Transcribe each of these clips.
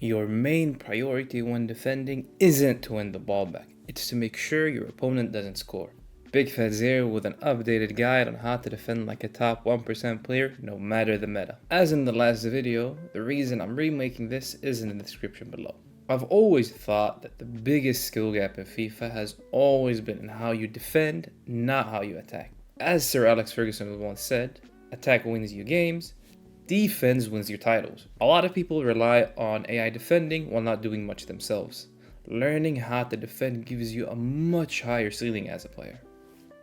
Your main priority when defending isn't to win the ball back, it's to make sure your opponent doesn't score. Big Fats here with an updated guide on how to defend like a top 1% player no matter the meta. As in the last video, the reason I'm remaking this is in the description below. I've always thought that the biggest skill gap in FIFA has always been in how you defend, not how you attack. As Sir Alex Ferguson once said, attack wins you games, defense wins your titles. A lot of people rely on AI defending while not doing much themselves. Learning how to defend gives you a much higher ceiling as a player.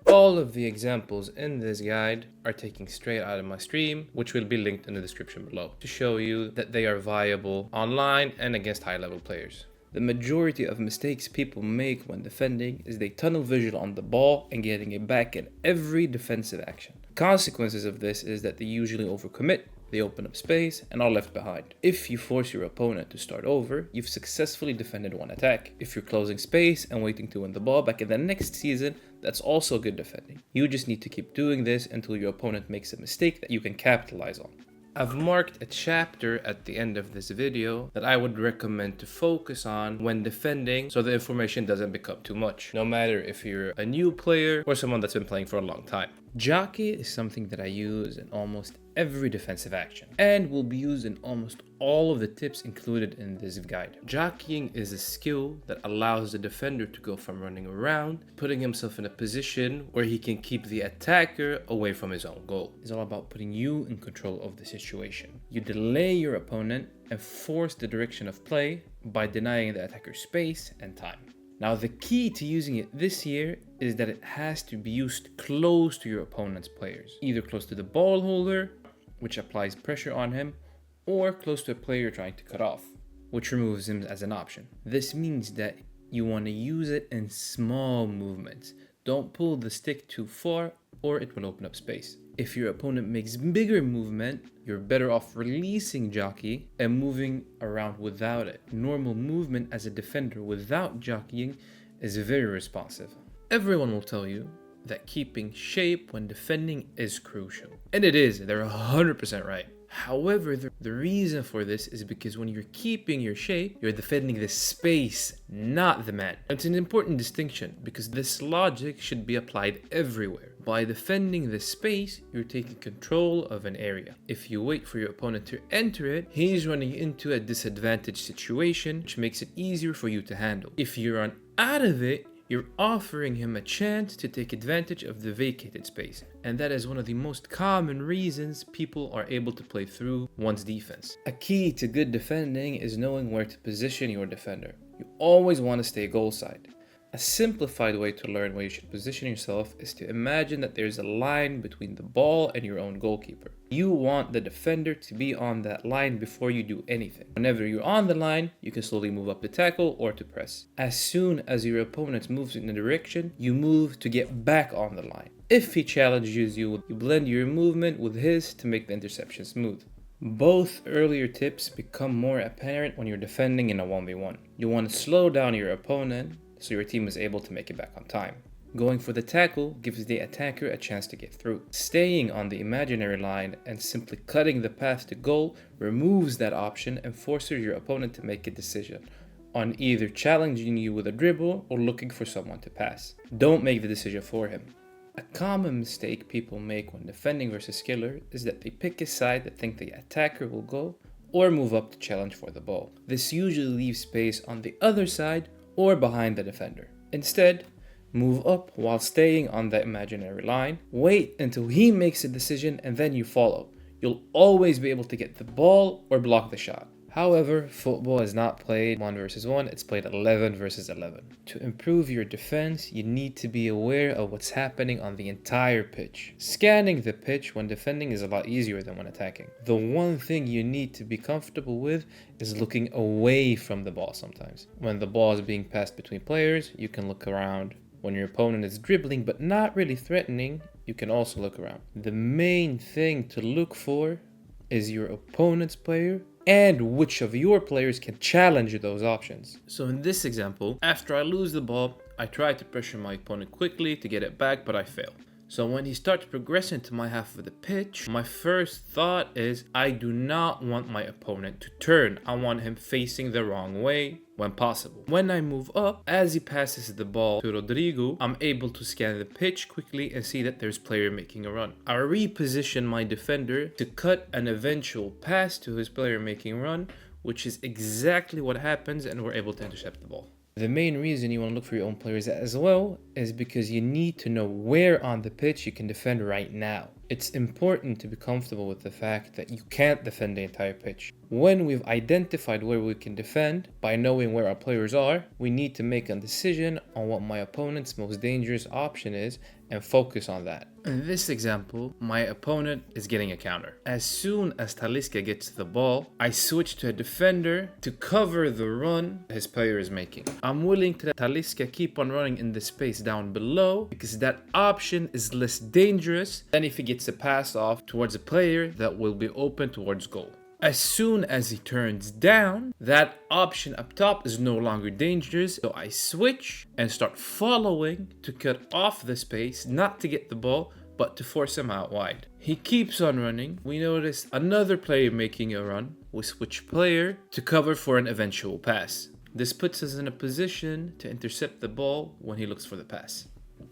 All of the examples in this guide are taken straight out of my stream, which will be linked in the description below, to show you that they are viable online and against high-level players. The majority of mistakes people make when defending is they tunnel vision on the ball and getting it back in every defensive action. Consequences of this is that they usually overcommit, they open up space, and are left behind. If you force your opponent to start over, you've successfully defended one attack. If you're closing space and waiting to win the ball back in the next season, that's also good defending. You just need to keep doing this until your opponent makes a mistake that you can capitalize on. I've marked a chapter at the end of this video that I would recommend to focus on when defending so the information doesn't become too much, no matter if you're a new player or someone that's been playing for a long time. Jockey is something that I use in almost every defensive action and will be used in almost all of the tips included in this guide. Jockeying is a skill that allows the defender to go from running around, putting himself in a position where he can keep the attacker away from his own goal. It's all about putting you in control of the situation. You delay your opponent and force the direction of play by denying the attacker space and time. Now, the key to using it this year is that it has to be used close to your opponent's players, either close to the ball holder, which applies pressure on him, or close to a player you're trying to cut off, which removes him as an option. This means that you want to use it in small movements. Don't pull the stick too far or it will open up space. If your opponent makes bigger movement, you're better off releasing Jockey and moving around without it. Normal movement as a defender without jockeying is very responsive. Everyone will tell you that keeping shape when defending is crucial. And it is, they're 100% right. However, the reason for this is because when you're keeping your shape, you're defending the space, not the man. It's an important distinction because this logic should be applied everywhere. By defending the space, you're taking control of an area. If you wait for your opponent to enter it, he's running into a disadvantaged situation, which makes it easier for you to handle. If you run out of it, you're offering him a chance to take advantage of the vacated space. And that is one of the most common reasons people are able to play through one's defense. A key to good defending is knowing where to position your defender. You always want to stay goal side. A simplified way to learn where you should position yourself is to imagine that there's a line between the ball and your own goalkeeper. You want the defender to be on that line before you do anything. Whenever you're on the line, you can slowly move up to tackle or to press. As soon as your opponent moves in the direction, you move to get back on the line. If he challenges you, you blend your movement with his to make the interception smooth. Both earlier tips become more apparent when you're defending in a 1v1. You want to slow down your opponent so your team is able to make it back on time. Going for the tackle gives the attacker a chance to get through. Staying on the imaginary line and simply cutting the path to goal removes that option and forces your opponent to make a decision on either challenging you with a dribble or looking for someone to pass. Don't make the decision for him. A common mistake people make when defending versus killer is that they pick a side that think the attacker will go or move up to challenge for the ball. This usually leaves space on the other side or behind the defender. Instead, move up while staying on the imaginary line. Wait until he makes a decision and then you follow. You'll always be able to get the ball or block the shot. However, football is not played 1 versus 1, it's played 11 versus 11. To improve your defense, you need to be aware of what's happening on the entire pitch. Scanning the pitch when defending is a lot easier than when attacking. The one thing you need to be comfortable with is looking away from the ball sometimes. When the ball is being passed between players, you can look around. When your opponent is dribbling but not really threatening, you can also look around. The main thing to look for is your opponent's player and which of your players can challenge those options. So in this example, after I lose the ball, I try to pressure my opponent quickly to get it back, but I fail. So when he starts progressing to my half of the pitch, my first thought is I do not want my opponent to turn. I want him facing the wrong way when possible. When I move up, as he passes the ball to Rodrigo, I'm able to scan the pitch quickly and see that there's player making a run. I reposition my defender to cut an eventual pass to his player making a run, which is exactly what happens, and we're able to intercept the ball. The main reason you want to look for your own players as well is because you need to know where on the pitch you can defend right now. It's important to be comfortable with the fact that you can't defend the entire pitch. When we've identified where we can defend, by knowing where our players are, we need to make a decision on what my opponent's most dangerous option is and focus on that. In this example, my opponent is getting a counter. As soon as Talisca gets the ball, I switch to a defender to cover the run his player is making. I'm willing to let Talisca keep on running in the space down below because that option is less dangerous than if he gets a pass off towards a player that will be open towards goal. As soon as he turns down, that option up top is no longer dangerous, so I switch and start following to cut off the space, not to get the ball, but to force him out wide. He keeps on running. We notice another player making a run. We switch player to cover for an eventual pass. This puts us in a position to intercept the ball when he looks for the pass.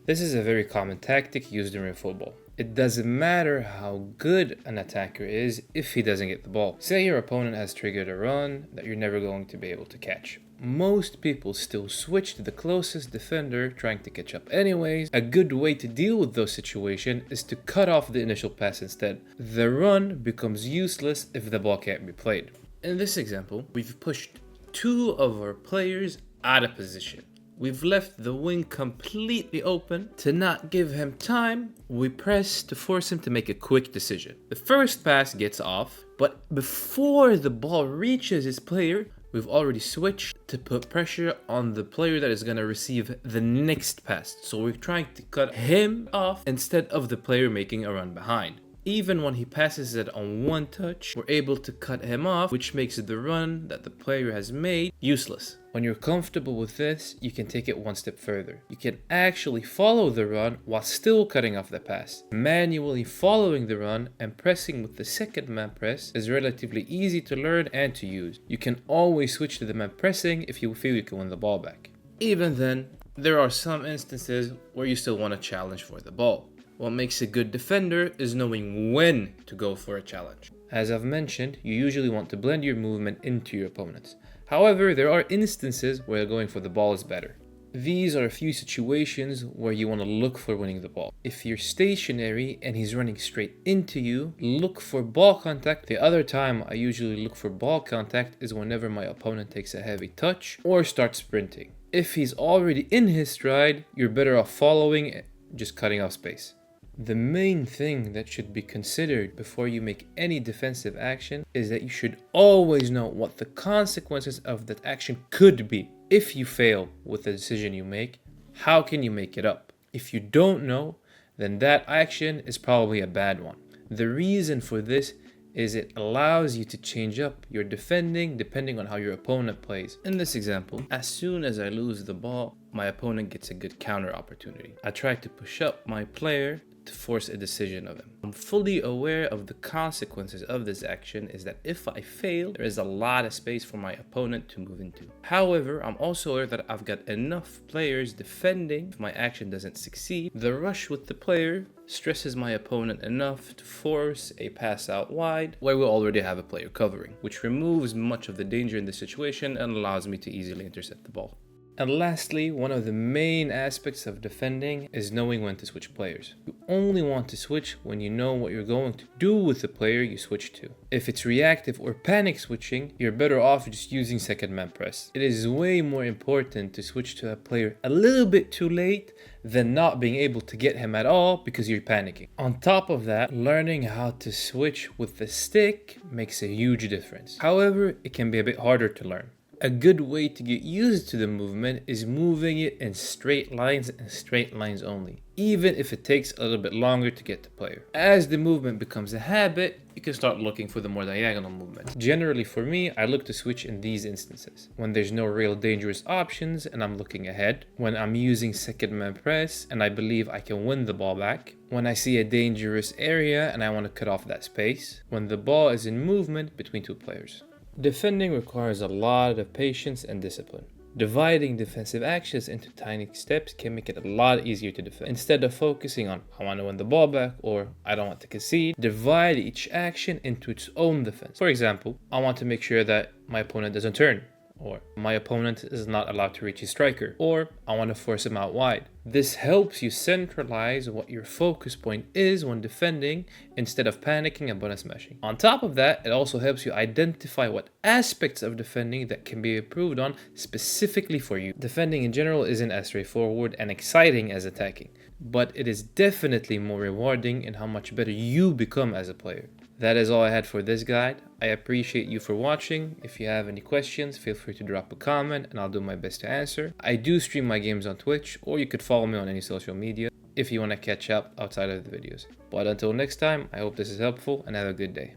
This is a very common tactic used during football. It doesn't matter how good an attacker is if he doesn't get the ball. Say your opponent has triggered a run that you're never going to be able to catch. Most people still switch to the closest defender trying to catch up anyways. A good way to deal with those situations is to cut off the initial pass instead. The run becomes useless if the ball can't be played. In this example, we've pushed two of our players out of position. We've left the wing completely open. To not give him time, we press to force him to make a quick decision. The first pass gets off, but before the ball reaches his player, we've already switched to put pressure on the player that is going to receive the next pass. So we're trying to cut him off instead of the player making a run behind. Even when he passes it on one touch, we're able to cut him off, which makes the run that the player has made useless. When you're comfortable with this, you can take it one step further. You can actually follow the run while still cutting off the pass. Manually following the run and pressing with the second man press is relatively easy to learn and to use. You can always switch to the man pressing if you feel you can win the ball back. Even then, there are some instances where you still want to challenge for the ball. What makes a good defender is knowing when to go for a challenge. As I've mentioned, you usually want to blend your movement into your opponents. However, there are instances where going for the ball is better. These are a few situations where you want to look for winning the ball. If you're stationary and he's running straight into you, look for ball contact. The other time I usually look for ball contact is whenever my opponent takes a heavy touch or starts sprinting. If he's already in his stride, you're better off following, just cutting off space. The main thing that should be considered before you make any defensive action is that you should always know what the consequences of that action could be. If you fail with the decision you make, how can you make it up? If you don't know, then that action is probably a bad one. The reason for this is it allows you to change up your defending depending on how your opponent plays. In this example, as soon as I lose the ball, my opponent gets a good counter opportunity. I try to push up my player to force a decision of him. I'm fully aware of the consequences of this action is that if I fail, there is a lot of space for my opponent to move into. However, I'm also aware that I've got enough players defending if my action doesn't succeed. The rush with the player stresses my opponent enough to force a pass out wide where we already have a player covering, which removes much of the danger in the situation and allows me to easily intercept the ball. And lastly, one of the main aspects of defending is knowing when to switch players. You only want to switch when you know what you're going to do with the player you switch to. If it's reactive or panic switching, you're better off just using second man press. It is way more important to switch to a player a little bit too late than not being able to get him at all because you're panicking. On top of that, learning how to switch with the stick makes a huge difference. However, it can be a bit harder to learn. A good way to get used to the movement is moving it in straight lines and straight lines only, even if it takes a little bit longer to get to player. As the movement becomes a habit, you can start looking for the more diagonal movement. Generally for me, I look to switch in these instances: when there's no real dangerous options and I'm looking ahead, when I'm using second man press and I believe I can win the ball back, when I see a dangerous area and I want to cut off that space, when the ball is in movement between two players. Defending requires a lot of patience and discipline. Dividing defensive actions into tiny steps can make it a lot easier to defend. Instead of focusing on, I want to win the ball back, or I don't want to concede, divide each action into its own defense. For example, I want to make sure that my opponent doesn't turn, or my opponent is not allowed to reach his striker, or I want to force him out wide. This helps you centralize what your focus point is when defending instead of panicking and button smashing. On top of that, it also helps you identify what aspects of defending that can be improved on specifically for you. Defending in general isn't as straightforward and exciting as attacking, but it is definitely more rewarding in how much better you become as a player. That is all I had for this guide. I appreciate you for watching. If you have any questions, feel free to drop a comment and I'll do my best to answer. I do stream my games on Twitch, or you could follow me on any social media if you want to catch up outside of the videos. But until next time, I hope this is helpful and have a good day.